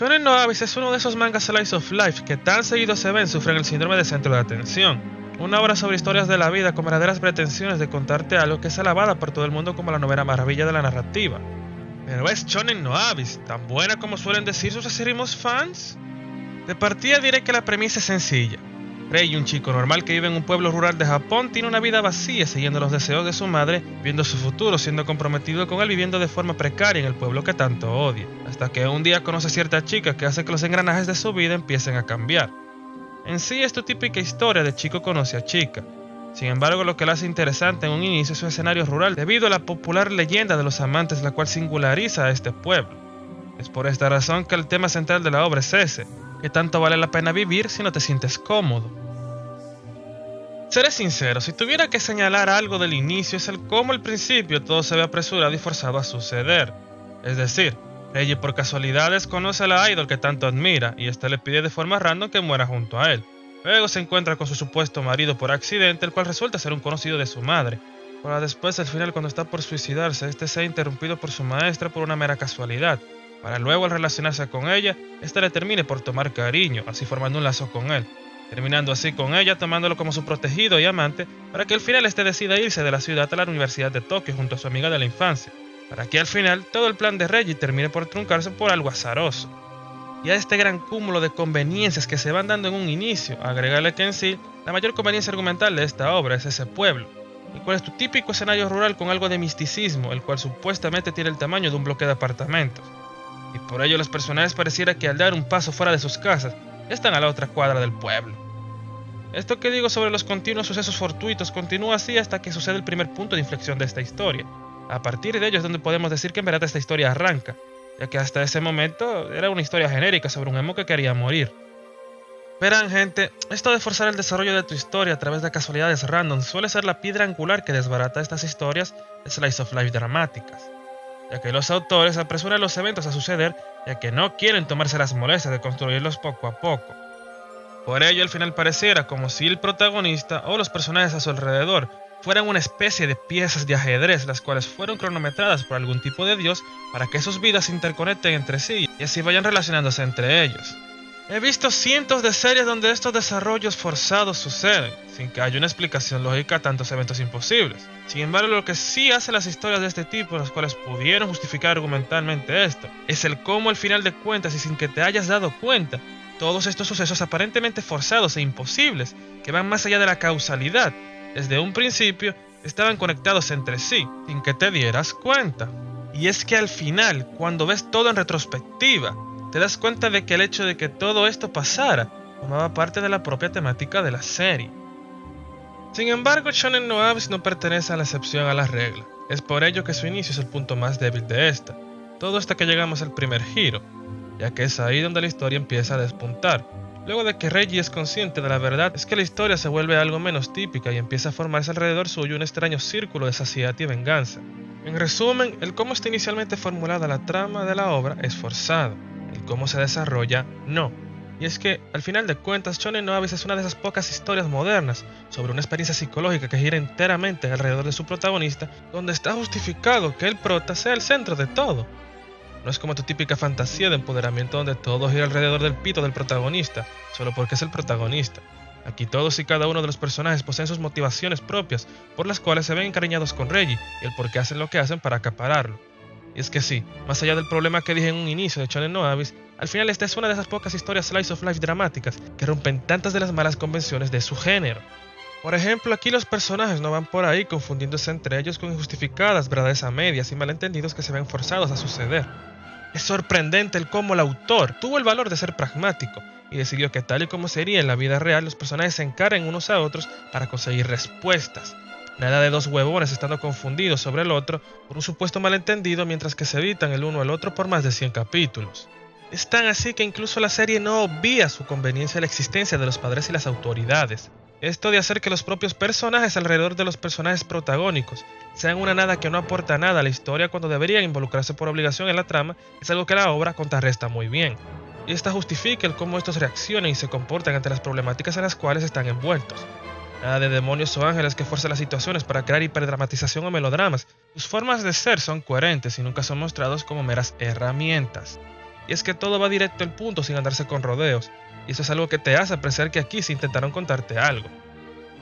Shonen no Abyss es uno de esos mangas slice of life que tan seguido se ven sufren el síndrome de centro de atención. Una obra sobre historias de la vida con verdaderas pretensiones de contarte algo que es alabada por todo el mundo como la novena maravilla de la narrativa. Pero ¿es Shonen no Abyss tan buena como suelen decir sus acérrimos fans? De partida diré que la premisa es sencilla. Rei, un chico normal que vive en un pueblo rural de Japón, tiene una vida vacía siguiendo los deseos de su madre, viendo su futuro siendo comprometido con él, viviendo de forma precaria en el pueblo que tanto odia, hasta que un día conoce a cierta chica que hace que los engranajes de su vida empiecen a cambiar. En sí es tu típica historia de chico conoce a chica. Sin embargo, lo que la hace interesante en un inicio es su escenario rural debido a la popular leyenda de los amantes, la cual singulariza a este pueblo. Es por esta razón que el tema central de la obra es ese, que tanto vale la pena vivir si no te sientes cómodo. Seré sincero, si tuviera que señalar algo del inicio es el cómo al principio todo se ve apresurado y forzado a suceder. Es decir, Reggie por casualidades conoce a la idol que tanto admira y ésta le pide de forma random que muera junto a él. Luego se encuentra con su supuesto marido por accidente, el cual resulta ser un conocido de su madre. Para después, al final, cuando está por suicidarse, este sea interrumpido por su maestra por una mera casualidad. Para luego, al relacionarse con ella, esta le termine por tomar cariño, así formando un lazo con él. Terminando así con ella, tomándolo como su protegido y amante, para que al final este decida irse de la ciudad a la Universidad de Tokio junto a su amiga de la infancia. Para que al final todo el plan de Reggie termine por truncarse por algo azaroso. Y a este gran cúmulo de conveniencias que se van dando en un inicio, agregarle que en sí, la mayor conveniencia argumental de esta obra es ese pueblo, el cual es tu típico escenario rural con algo de misticismo, el cual supuestamente tiene el tamaño de un bloque de apartamentos. Y por ello los personajes pareciera que al dar un paso fuera de sus casas, están a la otra cuadra del pueblo. Esto que digo sobre los continuos sucesos fortuitos continúa así hasta que sucede el primer punto de inflexión de esta historia. A partir de ello es donde podemos decir que en verdad esta historia arranca, ya que hasta ese momento era una historia genérica sobre un emo que quería morir. Verán gente, esto de forzar el desarrollo de tu historia a través de casualidades random suele ser la piedra angular que desbarata estas historias slice of life dramáticas, ya que los autores apresuran los eventos a suceder ya que no quieren tomarse las molestias de construirlos poco a poco. Por ello al final pareciera como si el protagonista o los personajes a su alrededor fueran una especie de piezas de ajedrez, las cuales fueron cronometradas por algún tipo de dios para que sus vidas se interconecten entre sí y así vayan relacionándose entre ellos. He visto cientos de series donde estos desarrollos forzados suceden, sin que haya una explicación lógica a tantos eventos imposibles. Sin embargo, lo que sí hace las historias de este tipo, las cuales pudieron justificar argumentalmente esto, es el cómo al final de cuentas y sin que te hayas dado cuenta, todos estos sucesos aparentemente forzados e imposibles, que van más allá de la causalidad, desde un principio estaban conectados entre sí, sin que te dieras cuenta. Y es que al final, cuando ves todo en retrospectiva, te das cuenta de que el hecho de que todo esto pasara formaba parte de la propia temática de la serie. Sin embargo, Shonen no Abyss no pertenece a la excepción a la regla. Es por ello que su inicio es el punto más débil de esta, todo hasta que llegamos al primer giro, ya que es ahí donde la historia empieza a despuntar. Luego de que Reggie es consciente de la verdad, es que la historia se vuelve algo menos típica y empieza a formarse alrededor suyo un extraño círculo de saciedad y venganza. En resumen, el cómo está inicialmente formulada la trama de la obra es forzado, el cómo se desarrolla no. Y es que, al final de cuentas, Shonen no Abyss es una de esas pocas historias modernas sobre una experiencia psicológica que gira enteramente alrededor de su protagonista, donde está justificado que el prota sea el centro de todo. No es como tu típica fantasía de empoderamiento donde todo gira alrededor del pito del protagonista, solo porque es el protagonista. Aquí todos y cada uno de los personajes poseen sus motivaciones propias, por las cuales se ven encariñados con Reggie y el por qué hacen lo que hacen para acapararlo. Y es que sí, más allá del problema que dije en un inicio de Shonen no Abyss, al final esta es una de esas pocas historias slice of life dramáticas que rompen tantas de las malas convenciones de su género. Por ejemplo, aquí los personajes no van por ahí confundiéndose entre ellos con injustificadas verdades a medias y malentendidos que se ven forzados a suceder. Es sorprendente el cómo el autor tuvo el valor de ser pragmático y decidió que tal y como sería en la vida real, los personajes se encaren unos a otros para conseguir respuestas. Nada de dos huevones estando confundidos sobre el otro por un supuesto malentendido mientras que se evitan el uno al otro por más de 100 capítulos. Es tan así que incluso la serie no obvia su conveniencia a la existencia de los padres y las autoridades. Esto de hacer que los propios personajes alrededor de los personajes protagónicos sean una nada que no aporta nada a la historia cuando deberían involucrarse por obligación en la trama es algo que la obra contrarresta muy bien. Y esta justifica el cómo estos reaccionan y se comportan ante las problemáticas en las cuales están envueltos. Nada de demonios o ángeles que fuerzan las situaciones para crear hiperdramatización o melodramas. Sus formas de ser son coherentes y nunca son mostrados como meras herramientas. y es que todo va directo al punto sin andarse con rodeos, y eso es algo que te hace apreciar que aquí se intentaron contarte algo.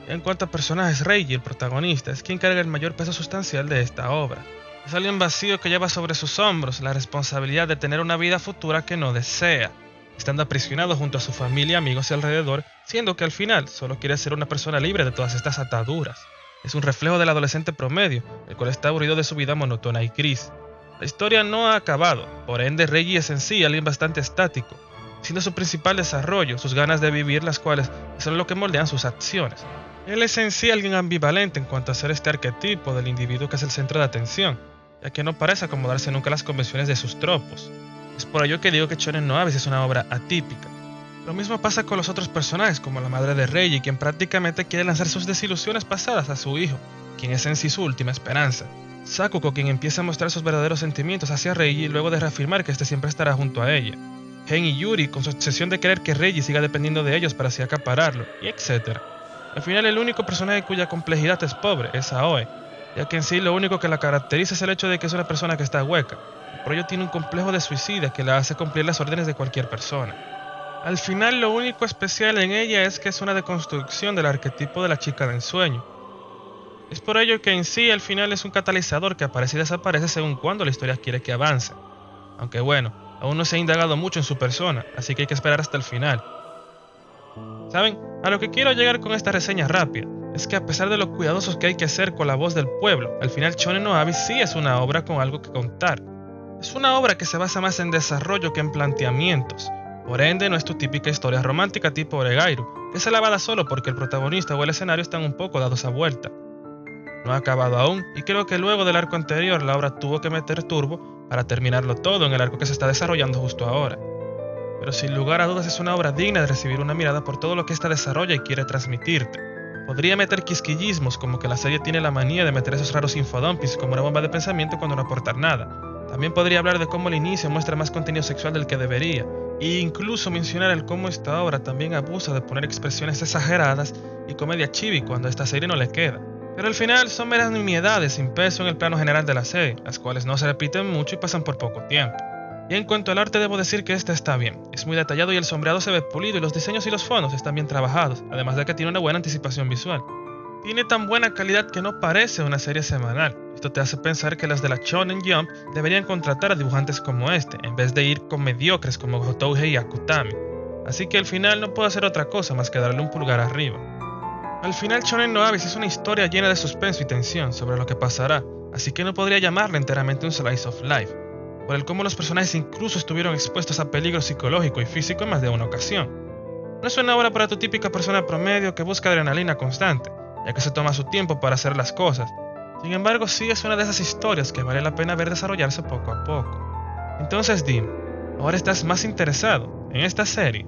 En cuanto a personajes, Reiji, el protagonista, es quien carga el mayor peso sustancial de esta obra. Es alguien vacío que lleva sobre sus hombros la responsabilidad de tener una vida futura que no desea, estando aprisionado junto a su familia, amigos y alrededor, siendo que al final solo quiere ser una persona libre de todas estas ataduras. Es un reflejo del adolescente promedio, el cual está aburrido de su vida monótona y gris. La historia no ha acabado, por ende Reiji es en sí alguien bastante estático, siendo su principal desarrollo sus ganas de vivir, las cuales son lo que moldean sus acciones. Él es en sí alguien ambivalente en cuanto a ser este arquetipo del individuo que es el centro de atención, ya que no parece acomodarse nunca a las convenciones de sus tropos. Es por ello que digo que Shonen no Abyss es una obra atípica. Lo mismo pasa con los otros personajes, como la madre de Reiji, quien prácticamente quiere lanzar sus desilusiones pasadas a su hijo, quien es en sí su última esperanza. Sakuko, quien empieza a mostrar sus verdaderos sentimientos hacia Reiji luego de reafirmar que este siempre estará junto a ella. Gen y Yuri, con su obsesión de querer que Reiji siga dependiendo de ellos para así acapararlo, y etc. Al final, el único personaje cuya complejidad es pobre es Aoe, ya que en sí lo único que la caracteriza es el hecho de que es una persona que está hueca, y por ello tiene un complejo de suicida que la hace cumplir las órdenes de cualquier persona. Al final, lo único especial en ella es que es una deconstrucción del arquetipo de la chica de ensueño. Es por ello que en sí al final es un catalizador que aparece y desaparece según cuando la historia quiere que avance. Aunque bueno, aún no se ha indagado mucho en su persona, así que hay que esperar hasta el final. ¿Saben? A lo que quiero llegar con esta reseña rápida es que a pesar de lo cuidadosos que hay que ser con la voz del pueblo, al final Shonen no Abyss sí es una obra con algo que contar. Es una obra que se basa más en desarrollo que en planteamientos. Por ende, no es tu típica historia romántica tipo Oregairu, que es alabada solo porque el protagonista o el escenario están un poco dados a vuelta. No ha acabado aún, y creo que luego del arco anterior la obra tuvo que meter turbo para terminarlo todo en el arco que se está desarrollando justo ahora. Pero sin lugar a dudas es una obra digna de recibir una mirada por todo lo que ésta desarrolla y quiere transmitirte. Podría meter quisquillismos como que la serie tiene la manía de meter esos raros infodumpings como una bomba de pensamiento cuando no aportar nada. También podría hablar de cómo el inicio muestra más contenido sexual del que debería, e incluso mencionar el cómo esta obra también abusa de poner expresiones exageradas y comedia chibi cuando a esta serie no le queda. Pero al final son meras nimiedades sin peso en el plano general de la serie, las cuales no se repiten mucho y pasan por poco tiempo. Y en cuanto al arte debo decir que este está bien, es muy detallado y el sombreado se ve pulido y los diseños y los fondos están bien trabajados, además de que tiene una buena anticipación visual. Tiene tan buena calidad que no parece una serie semanal. Esto te hace pensar que las de la Shonen Jump deberían contratar a dibujantes como este, en vez de ir con mediocres como Hotouhei y Akutami. Así que al final no puedo hacer otra cosa más que darle un pulgar arriba. Al final Shonen no Abyss es una historia llena de suspenso y tensión sobre lo que pasará, así que no podría llamarla enteramente un slice of life, por el cómo los personajes incluso estuvieron expuestos a peligro psicológico y físico en más de una ocasión. No es una obra para tu típica persona promedio que busca adrenalina constante, ya que se toma su tiempo para hacer las cosas. Sin embargo, sí es una de esas historias que vale la pena ver desarrollarse poco a poco. Entonces dime, ¿ahora estás más interesado en esta serie